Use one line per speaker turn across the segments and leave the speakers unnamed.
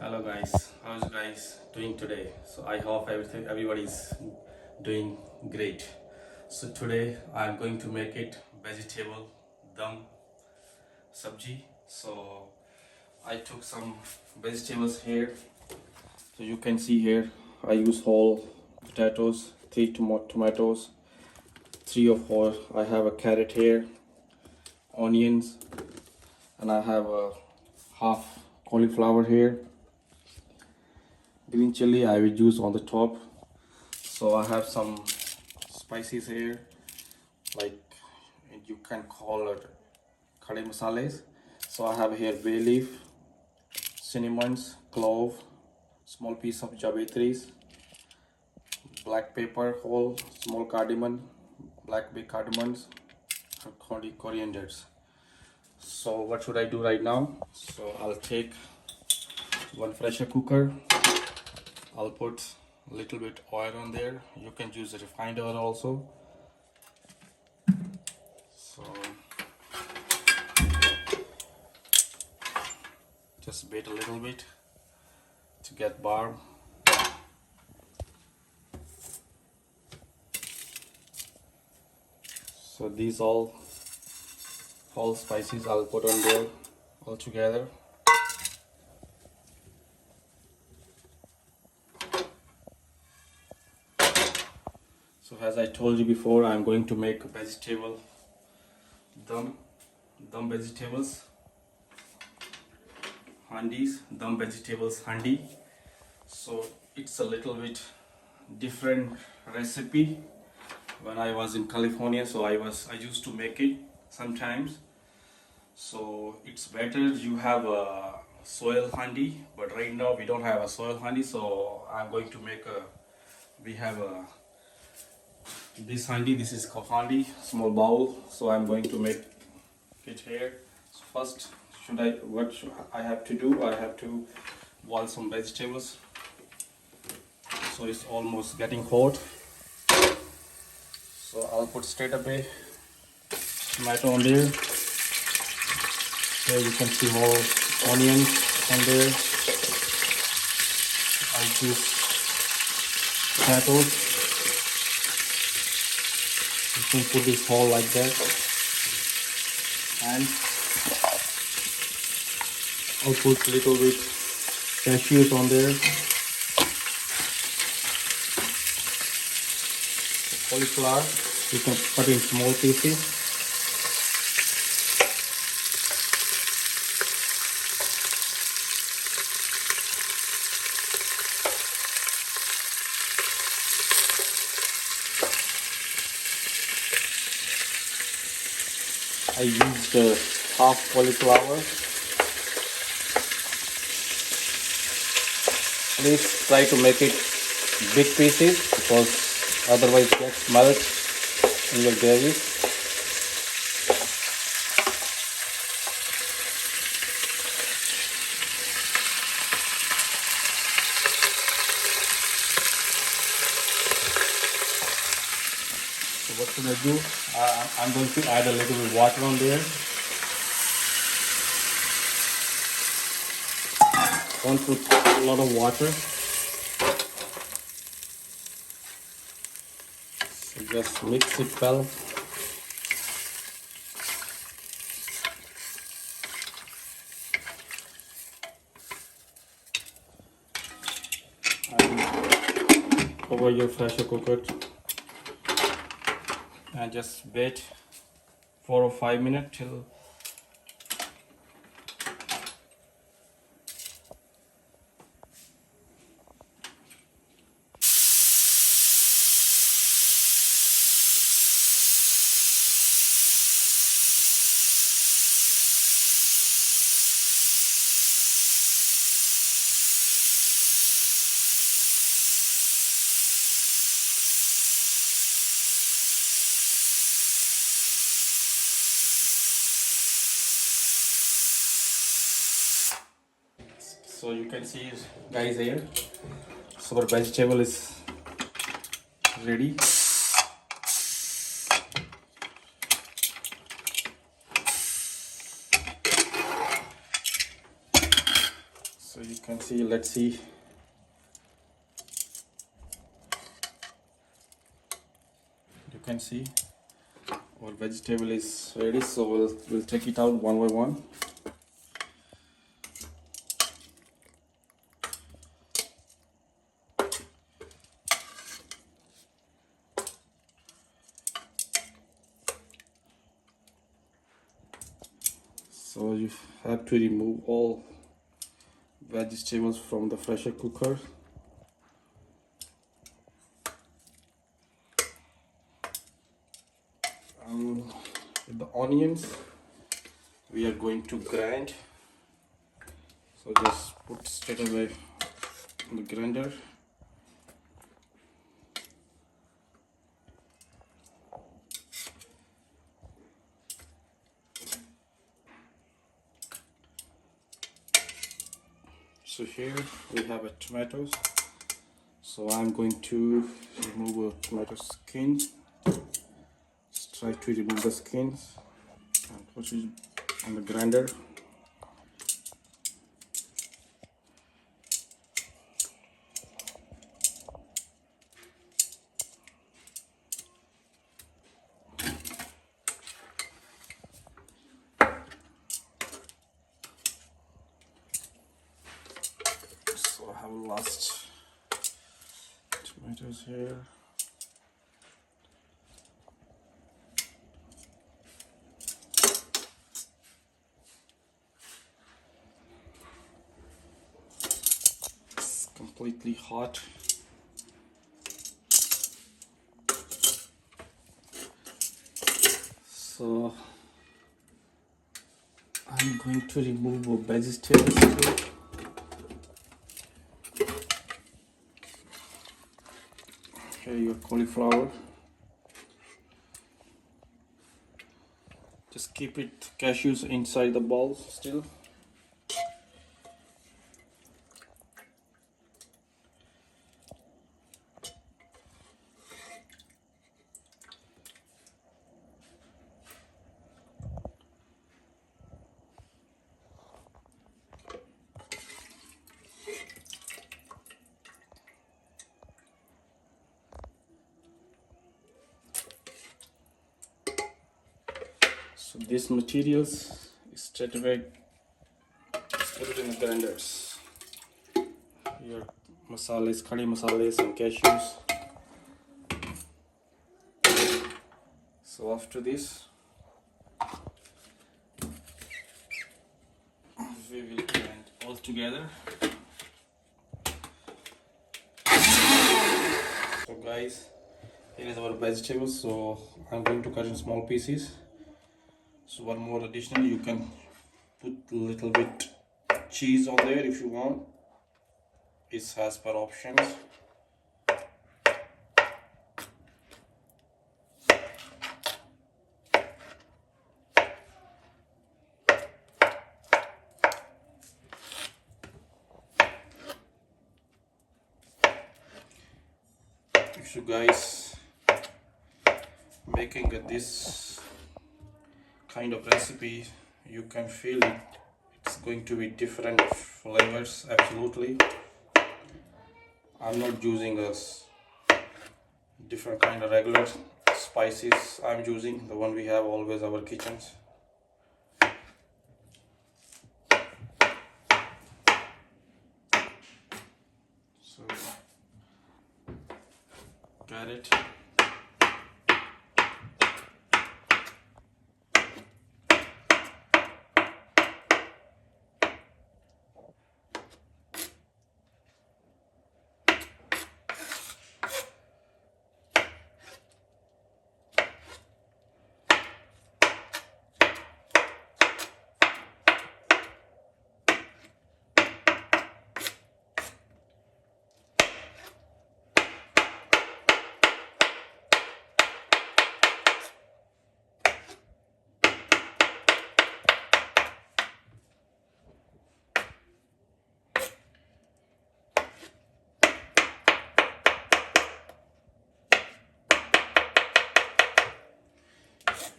Hello guys, how's you guys doing today? So I hope everybody's doing great. So today I'm going to make it vegetable dum sabji. So I took some vegetables here. So you can see here I use whole potatoes, three tomatoes, three or four. I have a carrot here, onions, and I have a half cauliflower here. Green chili I will use on the top. So I have some spices here, like you can call it khade masales. So I have here bay leaf, cinnamons, clove, small piece of jawatris, black pepper whole, small cardamom, black big cardamoms, corianders. So what should I do right now? So I'll take one pressure cooker. I'll put a little bit oil on there. You can use the refined oil also. So just wait a little bit to get barb. So these all spices I'll put on there all together. So as I told you before, I'm going to make vegetable dum vegetables dum vegetables handi. So it's a little bit different recipe. When I was in California, so I used to make it sometimes. So it's better you have a soil handi, but right now we don't have a soil handi, so I'm going to make a we have a this handi. This is handi, small bowl. So I'm going to make it here. So first, what should I have to do? I have to boil some vegetables. So it's almost getting hot. So I'll put straight away tomato on there. Here you can see more onions on there. I use potatoes. You can put this whole like that. And I'll put a little bit cashews on there. Cauliflower, you can cut in small pieces. I used half cauliflower. Please try to make it big pieces because otherwise it gets melt in your gravy. So what should I do? I'm going to add a little bit of water on there. Don't put a lot of water. So just mix it well. And cover your pressure cooker and just wait 4 or 5 minutes till so you can see guys here. So our vegetable is ready. So you can see, let's see. You can see our vegetable is ready, so we'll take it out one by one. So you have to remove all vegetables from the pressure cooker. With the onions, we are going to grind. So just put straight away in the grinder. So here we have a tomatoes. So I'm going to remove a tomato skin. Just try to remove the skins and put it on the grinder. So I have last tomatoes here. It's completely hot. So I'm going to remove the vegetables too. Here your cauliflower. Just keep it cashews inside the bowl still. So these materials is straight away put it in the grinders. Your masalas, curry masalas and cashews. So after this, we will blend all together. So guys, here is our vegetables. So I'm going to cut in small pieces. So one more additional, you can put a little bit cheese on there if you want. It's as per options. If you guys making this kind of recipe, you can feel it. It's going to be different flavors, absolutely. I'm not using a different kind of regular spices. I'm using the one we have always our kitchens. So carrot.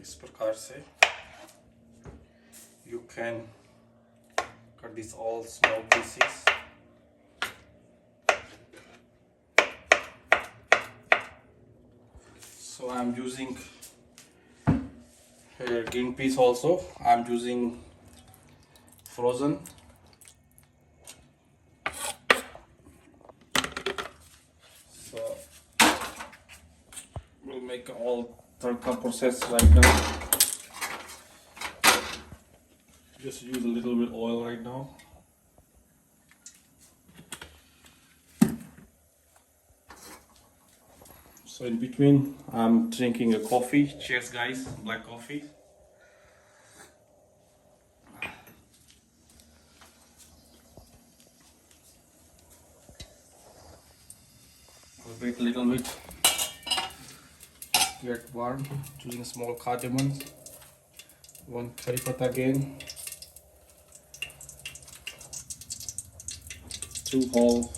इस प्रकार से you can cut these all small pieces. So I'm using here green peas also. I'm using frozen. So we'll make all tadka process right now. Just use a little bit oil right now. So in between, I'm drinking a coffee. Cheers, guys! Black coffee. I'll wait a little bit. Get warm. Choosing a small cardamom. One curry pata again. 2 whole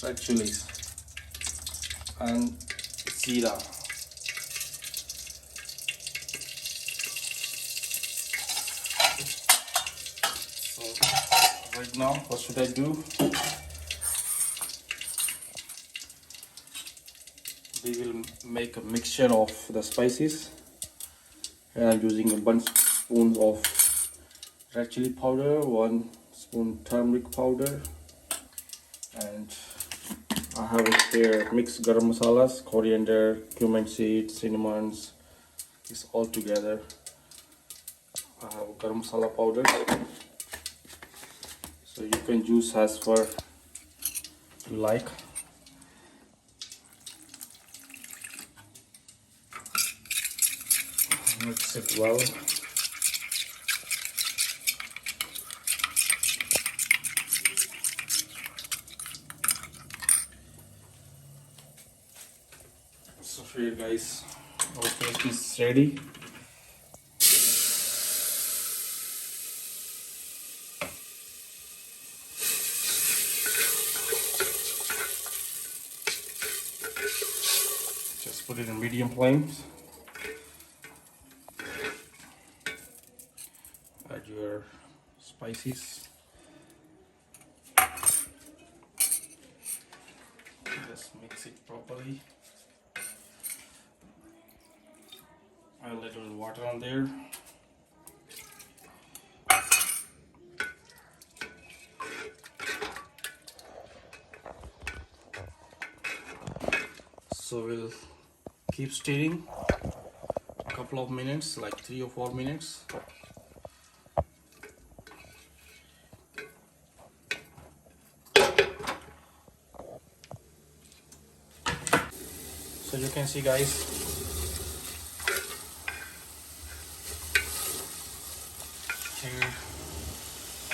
red chilies and zira. So right now, what should I do? We will make a mixture of the spices. Here I'm using 1 spoon of red chili powder, 1 spoon turmeric powder, and I have here mixed garam masalas, coriander, cumin seeds, cinnamons. It's all together. I have garam masala powder, so you can use as far you like. Mix it well. So here guys, our paste is ready. Just put it in medium flames. Add your spices. Just mix it properly. Add a little water on there. So we'll keep stirring a couple of minutes, like 3 or 4 minutes. So you can see guys, here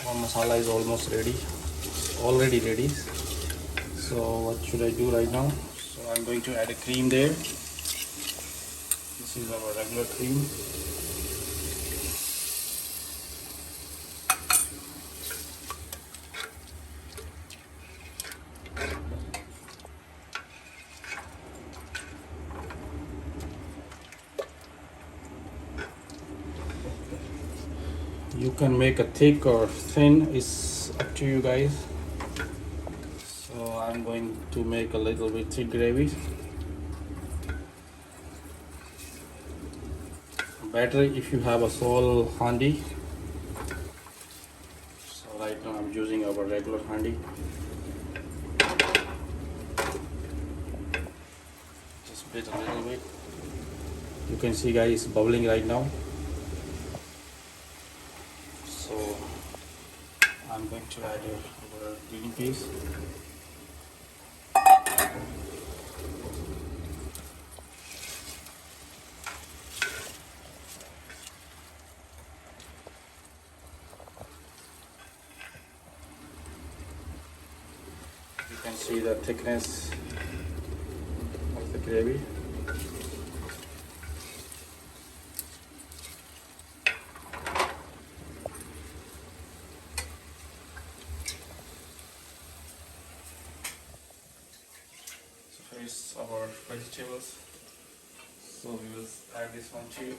our masala is almost ready, already ready. So what should I do right now? So I'm going to add a cream there. This is our regular cream. You can make a thick or thin, it's up to you guys. So I'm going to make a little bit thick gravy. Better if you have a small handi. So right now I'm using our regular handi. Just split a little bit. You can see guys, it's bubbling right now. So I'm going to add our green peas. You can see the thickness of the gravy. So here's our vegetables. So we will add this one too.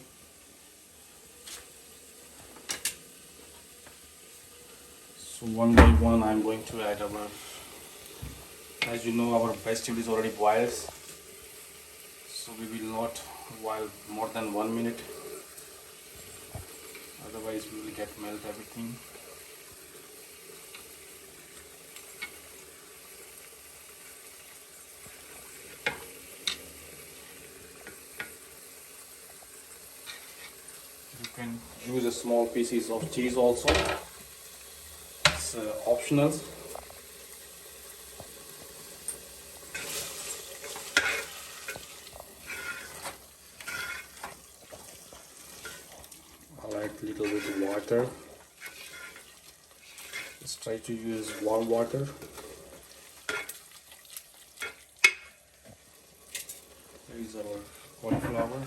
So one by one I'm going to add our, as you know, our vegetable is already boiled. So we will not boil more than 1 minute, otherwise we will get melt everything. You can use a small pieces of cheese also. It's optional. I'll add a little bit of water. Just try to use warm water. Here is our cauliflower.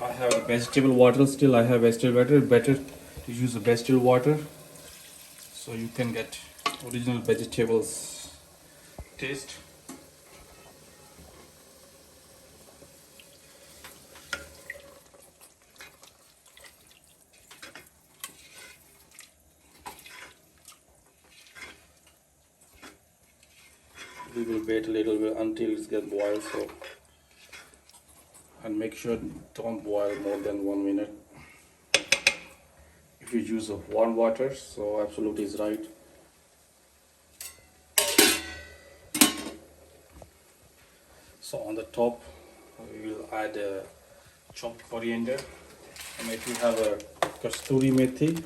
I have vegetable water still. I have vegetable water. Better to use the vegetable water so you can get original vegetables taste. We will wait a little bit until it gets boiled. So, and make sure don't boil more than 1 minute. If you use of warm water, so absolutely is right. So on the top, we will add chopped coriander. And if you have a kasturi methi,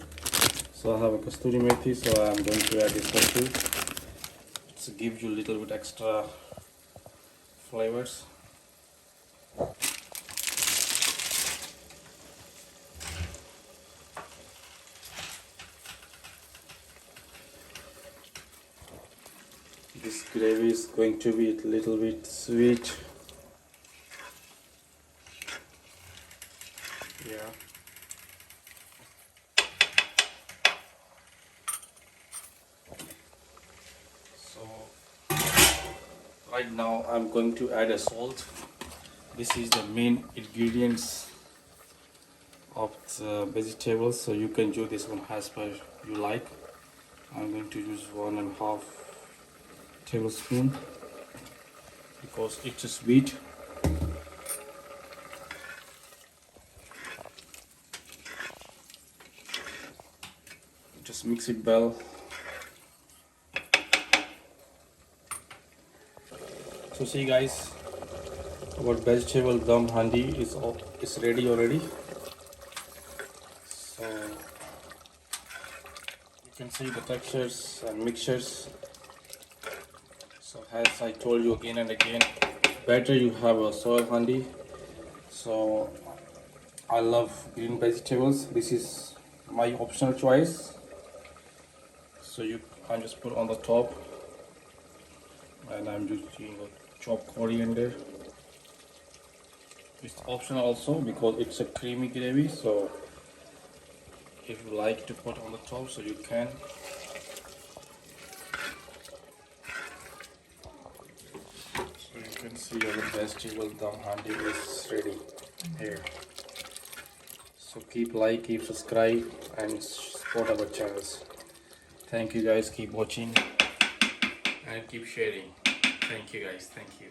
so I have a kasturi methi, so I am going to add this one too. To give you a little bit extra flavors. This gravy is going to be a little bit sweet. Yeah. So right now I'm going to add a salt. This is the main ingredients of the vegetables, so you can do this one as per you like. I'm going to use 1.5 tablespoon because it's a sweet. Just mix it well. So see guys, our vegetable dum handi is ready already. So you can see the textures and mixtures. So as I told you again and again, better you have a soy handi. So I love green vegetables. This is my optional choice. So you can just put on the top, and I'm just using a chopped coriander. It's optional also because it's a creamy gravy. So if you like to put on the top, so you can. So you can see our vegetable dum handi is ready here. So keep like, keep subscribe, and support our channels. Thank you guys, keep watching and keep sharing. Thank you guys, thank you.